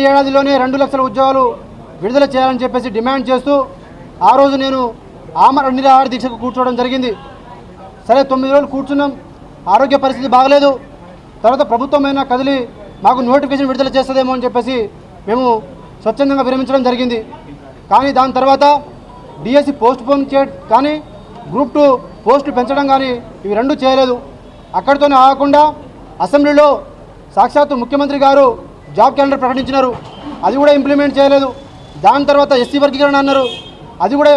ఏడాదిలోనే 2 లక్షల ఉద్యోగాలు విడుదల చేయాలని చెప్పేసి డిమాండ్ చేస్తూ ఆ రోజు నేను ఆమరణ నిరాహార దీక్షకు కూర్చోవడం జరిగింది. సరే 9 రోజులు కూర్చున్నాం, ఆరోగ్య పరిస్థితి బాగలేదు. తర్వాత ప్రభుత్వమైనా కదిలి మాకు నోటిఫికేషన్ విడుదల చేస్తుందేమో అని చెప్పేసి మేము స్వచ్ఛందంగా విరమించడం జరిగింది. కానీ దాని తర్వాత డిఎస్సి పోస్ట్ పోన్ కానీ గ్రూప్ 2 పోస్టులు పెంచడం కానీ ఇవి రెండూ చేయలేదు. అక్కడితోనే ఆగకుండా అసెంబ్లీలో సాక్షాత్తు ముఖ్యమంత్రి గారు జాబ్ క్యాలెండర్ ప్రకటించినారు, అది కూడా ఇంప్లిమెంట్ చేయలేదు. దాని తర్వాత ఎస్సీ వర్గీకరణ అన్నారు, అది కూడా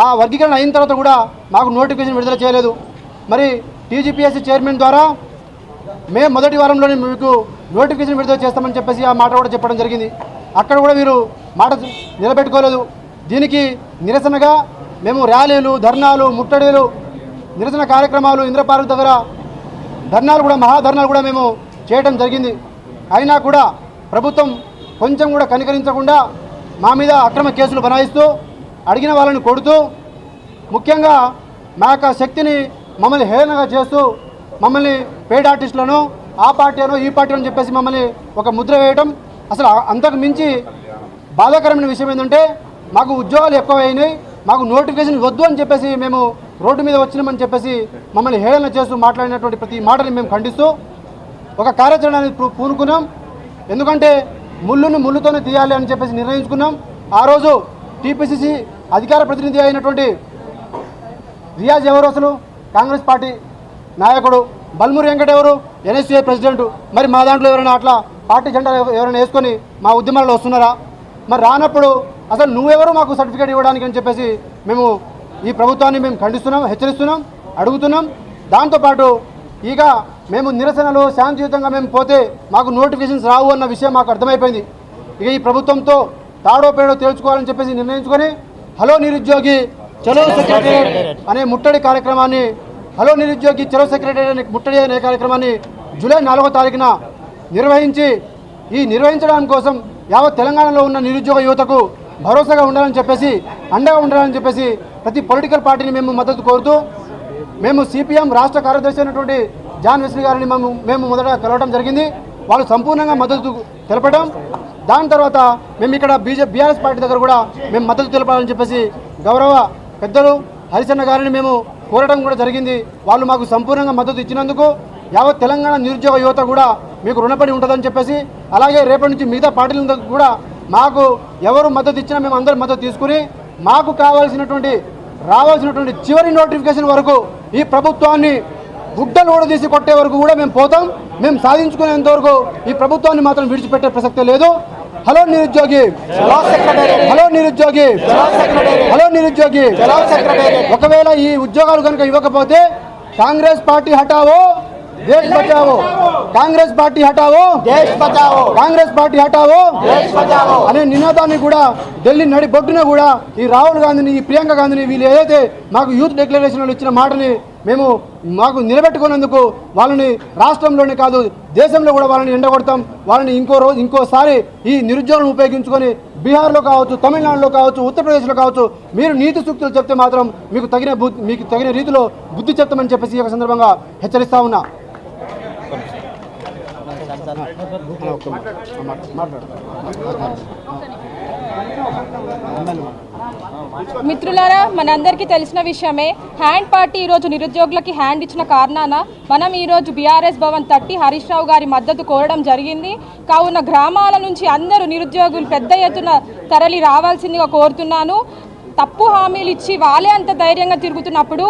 ఆ వర్గీకరణ అయిన తర్వాత కూడా మాకు నోటిఫికేషన్ విడుదల చేయలేదు. మరి టీజీపీఎస్సీ చైర్మన్ ద్వారా మేము మొదటి వారంలోనే మీకు నోటిఫికేషన్ విడుదల చేస్తామని చెప్పేసి ఆ మాట కూడా చెప్పడం జరిగింది. అక్కడ కూడా వీరు మాట నిలబెట్టుకోలేదు. దీనికి నిరసనగా మేము ర్యాలీలు, ధర్నాలు, ముట్టడిలు, నిరసన కార్యక్రమాలు, ఇంద్రపార్క్ దగ్గర ధర్నాలు కూడా, మహాధర్నాలు కూడా మేము చేయడం జరిగింది. అయినా కూడా ప్రభుత్వం కొంచెం కూడా కనికరించకుండా మా మీద అక్రమ కేసులు బనాయిస్తూ అడిగిన వాళ్ళని కొడుతూ ముఖ్యంగా మా యొక్క శక్తిని మమ్మల్ని హేళనగా చేస్తూ మమ్మల్ని పెయిడ్ ఆర్టిస్టులను ఆ పార్టీ అనో ఈ పార్టీ అని చెప్పేసి మమ్మల్ని ఒక ముద్ర వేయడం. అసలు అంతకు మించి బాధాకరమైన విషయం ఏంటంటే మాకు ఉద్యోగాలు ఎక్కువ అయినాయి, మాకు నోటిఫికేషన్ వద్దు అని చెప్పేసి మేము రోడ్డు మీద వచ్చినామని చెప్పేసి మమ్మల్ని హేళన చేస్తూ మాట్లాడినటువంటి ప్రతి మాటని మేము ఖండిస్తూ ఒక కార్యాచరణ పూనుకున్నాం. ఎందుకంటే ముళ్ళును ముళ్ళుతోనే తీయాలి అని చెప్పేసి నిర్ణయించుకున్నాం. ఆ రోజు టీపీసీసీ అధికార ప్రతినిధి అయినటువంటి రియాజ్ ఎవరు, అసలు కాంగ్రెస్ పార్టీ నాయకుడు, బల్మూరి వెంకట ఎవరు, ఎన్ఎస్యూఐ ప్రెసిడెంట్. మరి మా దాంట్లో ఎవరైనా అట్లా పార్టీ జెండా ఎవరైనా వేసుకొని మా ఉద్యమాల్లో వస్తున్నారా? మరి రానప్పుడు అసలు నువ్వెవరు మాకు సర్టిఫికేట్ ఇవ్వడానికి అని చెప్పేసి మేము ఈ ప్రభుత్వాన్ని మేము ఖండిస్తున్నాం, హెచ్చరిస్తున్నాం, అడుగుతున్నాం. దాంతోపాటు ఇక మేము నిరసనలు శాంతియుతంగా మేము పోతే మాకు నోటిఫికేషన్స్ రావు అన్న విషయం మాకు అర్థమైపోయింది. ఇక ఈ ప్రభుత్వంతో తాడో పేడో తేల్చుకోవాలని చెప్పేసి నిర్ణయించుకొని హలో నిరుద్యోగి చలో సెక్రటేరియట్ అనే ముట్టడి కార్యక్రమాన్ని, హలో నిరుద్యోగి చలో సెక్రటేరియట్ అనే ముట్టడి అనే కార్యక్రమాన్ని జూలై 4వ తారీఖున నిర్వహించడం కోసం యావత్ తెలంగాణలో ఉన్న నిరుద్యోగ యువతకు భరోసాగా ఉండాలని చెప్పేసి, అండగా ఉండాలని చెప్పేసి ప్రతి పొలిటికల్ పార్టీని మేము మద్దతు కోరుతూ మేము సిపిఎం రాష్ట్ర కార్యదర్శి అయినటువంటి జాన్ వెస్లీ గారిని మేము మొదట కలవడం జరిగింది. వాళ్ళు సంపూర్ణంగా మద్దతు తెలపడం, దాని తర్వాత మేము ఇక్కడ బీఆర్ఎస్ పార్టీ దగ్గర కూడా మేము మద్దతు తెలపాలని చెప్పేసి గౌరవ పెద్దలు హరిచంద్ర గారిని మేము కోరడం కూడా జరిగింది. వాళ్ళు మాకు సంపూర్ణంగా మద్దతు ఇచ్చినందుకు యావత్ తెలంగాణ నిరుద్యోగ యువత కూడా మీకు రుణపడి ఉంటుందని చెప్పేసి, అలాగే రేపటి నుంచి మిగతా పార్టీల కూడా మాకు ఎవరు మద్దతు ఇచ్చినా మేము అందరూ మద్దతు తీసుకుని మాకు రావాల్సినటువంటి చివరి నోటిఫికేషన్ వరకు ఈ ప్రభుత్వాన్ని గుడ్డలు ఊడదీసి కొట్టే వరకు కూడా మేము పోతాం. మేము సాధించుకునేంత వరకు ఈ ప్రభుత్వాన్ని మాత్రం విడిచిపెట్టే ప్రసక్తే లేదు. హలో నిరుద్యోగి, హలో నిరుద్యోగి, హలో నిరుద్యోగి. ఒకవేళ ఈ ఉద్యోగాలు కనుక ఇవ్వకపోతే కాంగ్రెస్ పార్టీ హటావో దేశ్ బచావో, కాంగ్రెస్ పార్టీ హటావో దేశ్ బచావో, కాంగ్రెస్ పార్టీ హటావో దేశ్ బచావో అనే నినాదాన్ని కూడా ఢిల్లీ నడి బొడ్డున కూడా ఈ రాహుల్ గాంధీని, ఈ ప్రియాంక గాంధీని వీళ్ళు ఏదైతే మాకు యూత్ డిక్లరేషన్లో ఇచ్చిన మాటని మాకు నిలబెట్టుకున్నందుకు వాళ్ళని రాష్ట్రంలోనే కాదు దేశంలో కూడా వాళ్ళని ఎండగొడతాం. వాళ్ళని ఇంకోసారి ఈ నిరుద్యోగులను ఉపయోగించుకొని బీహార్లో కావచ్చు, తమిళనాడులో కావచ్చు, ఉత్తరప్రదేశ్లో కావచ్చు మీరు నీతి సూక్తులు చెప్తే మాత్రం మీకు తగిన రీతిలో బుద్ధి చెప్తామని చెప్పేసి ఈ యొక్క సందర్భంగా హెచ్చరిస్తా ఉన్నా. మిత్రులారా, మనందరికీ తెలిసిన విషయమే హ్యాండ్ పార్టీ ఈరోజు నిరుద్యోగులకి హ్యాండ్ ఇచ్చిన కారణాన మనం ఈరోజు బీఆర్ఎస్ భవన్ తట్టి హరీష్ రావు గారి మద్దతు కోరడం జరిగింది. కావున గ్రామాల నుంచి అందరూ నిరుద్యోగులు పెద్ద ఎత్తున తరలి రావాల్సిందిగా కోరుతున్నాను. తప్పు హామీలు ఇచ్చి వాళ్ళే అంత ధైర్యంగా తిరుగుతున్నప్పుడు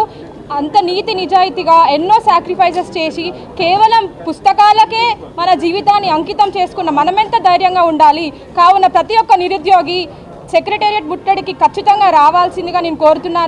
అంత నీతి నిజాయితీగా ఎన్నో సాక్రిఫైసెస్ చేసి కేవలం పుస్తకాలకే మన జీవితాన్ని అంకితం చేసుకున్న మనమెంత ధైర్యంగా ఉండాలి. కావున ప్రతి ఒక్క నిరుద్యోగి సెక్రటేరియట్ ముట్టడికి ఖచ్చితంగా రావాల్సిందిగా నేను కోరుతున్నాను.